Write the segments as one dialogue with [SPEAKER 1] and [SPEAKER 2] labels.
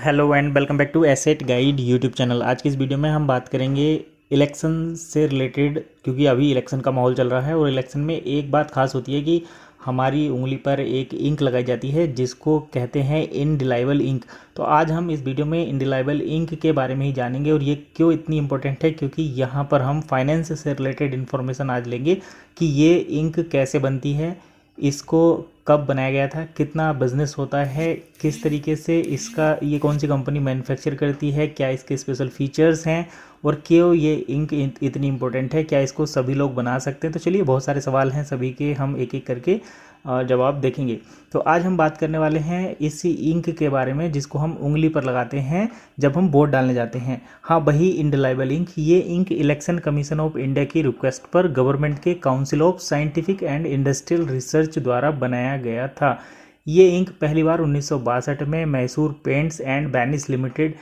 [SPEAKER 1] Hello and welcome back to Asset Guide YouTube channel. आज की इस वीडियो में हम बात करेंगे इलेक्शन से रिलेटेड, क्योंकि अभी इलेक्शन का माहौल चल रहा है और इलेक्शन में एक बात खास होती है कि हमारी उंगली पर एक इंक लगाई जाती है जिसको कहते हैं इनडिलाइबल इंक। तो आज हम इस वीडियो में इनडिलाइबल इंक के बारे में ही जानेंगे और ये क्यों इतनी इंपॉर्टेंट है, क्योंकि यहाँ पर हम फाइनेंस से रिलेटेड इन्फॉर्मेशन आज लेंगे कि ये इंक कैसे बनती है, इसको कब बनाया गया था, कितना बिजनेस होता है, किस तरीके से इसका ये कौन सी कंपनी मैन्युफैक्चर करती है, क्या इसके स्पेशल फीचर्स हैं और क्यों ये इंक इतनी इंपॉर्टेंट है, क्या इसको सभी लोग बना सकते हैं। तो चलिए, बहुत सारे सवाल हैं, सभी के हम एक एक करके जवाब देखेंगे। तो आज हम बात करने वाले हैं इसी इंक के बारे में जिसको हम उंगली पर लगाते हैं जब हम वोट डालने जाते हैं। हाँ, वही इनडिलाइबल इंक। ये ink Election Commission of India की रिक्वेस्ट पर गवर्नमेंट के Council of Scientific and Industrial Research द्वारा बनाया गया था। ये इंक पहली बार 1962 में Mysore Paints and Varnish Limited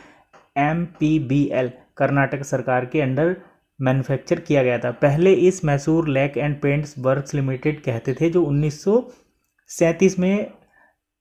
[SPEAKER 1] MPBL Karnataka सरकार के अंडर मैन्युफैक्चर किया गया था। पहले इस Mysore Lac and Paints Works Limited कहते थे, जो 1937 में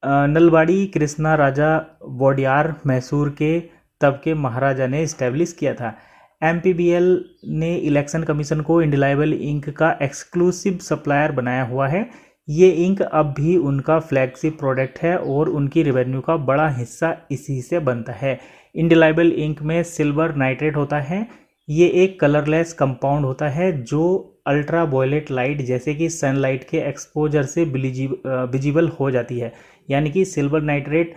[SPEAKER 1] नलवाड़ी कृष्णा राजा वोडियार मैसूर के तब के महाराजा ने इस्टेब्लिश किया था। MPBL ने इलेक्शन कमीशन को इनडिलाइबल इंक का एक्सक्लूसिव सप्लायर बनाया हुआ है। ये इंक अब भी उनका फ्लैगशिप प्रोडक्ट है और उनकी रेवेन्यू का बड़ा हिस्सा इसी से बनता है। इनडिलाइबल इंक में सिल्वर नाइट्रेट होता है। ये एक कलरलेस कंपाउंड होता है जो अल्ट्रा वायलेट लाइट जैसे कि सनलाइट के एक्सपोजर से विजिबल हो जाती है। यानी कि सिल्वर नाइट्रेट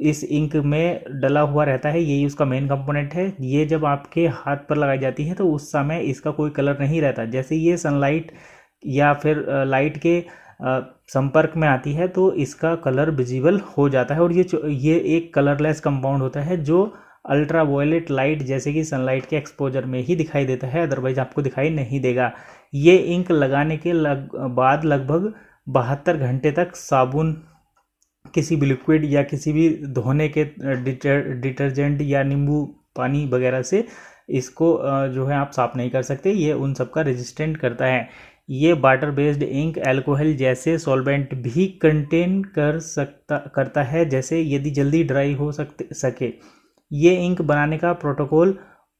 [SPEAKER 1] इस इंक में डला हुआ रहता है, यही उसका मेन कंपोनेंट है। ये जब आपके हाथ पर लगाई जाती है तो उस समय इसका कोई कलर नहीं रहता। जैसे ये सनलाइट या फिर लाइट के संपर्क में आती है तो इसका कलर विजिबल हो जाता है और ये एक कलरलेस कंपाउंड होता है जो अल्ट्रा वायलेट लाइट जैसे कि सनलाइट के एक्सपोजर में ही दिखाई देता है, अदरवाइज आपको दिखाई नहीं देगा। ये इंक लगाने के बाद लगभग 72 घंटे तक साबुन, किसी भी लिक्विड या किसी भी धोने के डिटर्जेंट या नींबू पानी वगैरह से इसको जो है आप साफ नहीं कर सकते। ये उन सब का रेजिस्टेंट करता है। ये वाटर बेस्ड इंक अल्कोहल जैसे सॉल्वेंट भी कंटेन करता है, जैसे यदि जल्दी ड्राई हो सके। ये इंक बनाने का प्रोटोकॉल,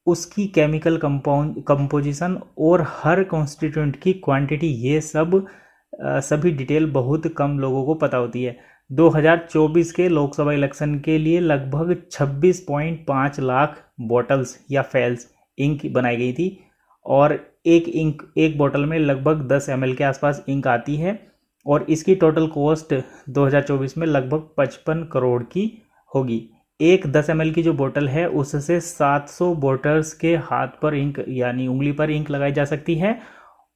[SPEAKER 1] उसकी केमिकल कंपोजिशन और हर कॉन्स्टिट्यूएंट की क्वांटिटी, ये सभी डिटेल बहुत कम लोगों को पता होती है। 2024 के लोकसभा इलेक्शन के लिए लगभग 26.5 लाख बॉटल्स या फैल्स इंक बनाई गई थी और एक बोतल में लगभग 10 ml के आसपास इंक आती है और इसकी टोटल कॉस्ट 2024 में लगभग 55 करोड़ की होगी। एक 10 ml की जो बोतल है उससे 700 वोटर्स के हाथ पर इंक यानी उंगली पर इंक लगाई जा सकती है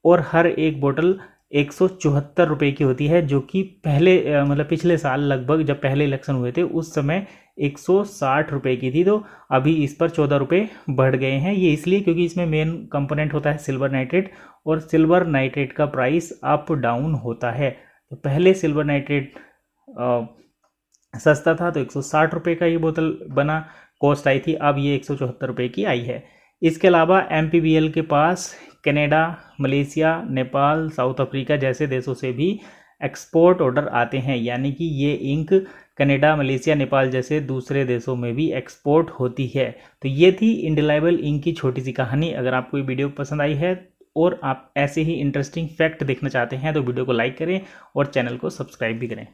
[SPEAKER 1] और हर एक बोतल 174 रुपये की होती है, जो कि पहले मतलब पिछले साल लगभग जब पहले इलेक्शन हुए थे उस समय 160 रुपये की थी। तो अभी इस पर 14 रुपये बढ़ गए हैं। ये इसलिए क्योंकि इसमें मेन कंपोनेंट होता है सिल्वर नाइट्रेट और सिल्वर नाइट्रेट का प्राइस अप डाउन होता है। तो पहले सिल्वर नाइट्रेट सस्ता था तो 160 रुपये का ये बोतल बना कॉस्ट आई थी, अब ये 174 रुपये की आई है। इसके अलावा MPBL के पास Canada, Malaysia, Nepal, South Africa जैसे देशों से भी एक्सपोर्ट ऑर्डर आते हैं, यानी कि ये इंक कनाडा, मलेशिया, नेपाल जैसे दूसरे देशों में भी एक्सपोर्ट होती है। तो ये थी इनडिलाइबल इंक की छोटी सी कहानी। अगर आपको ये वीडियो पसंद आई है और आप ऐसे ही इंटरेस्टिंग फैक्ट देखना चाहते हैं तो वीडियो को लाइक करें और चैनल को सब्सक्राइब भी करें।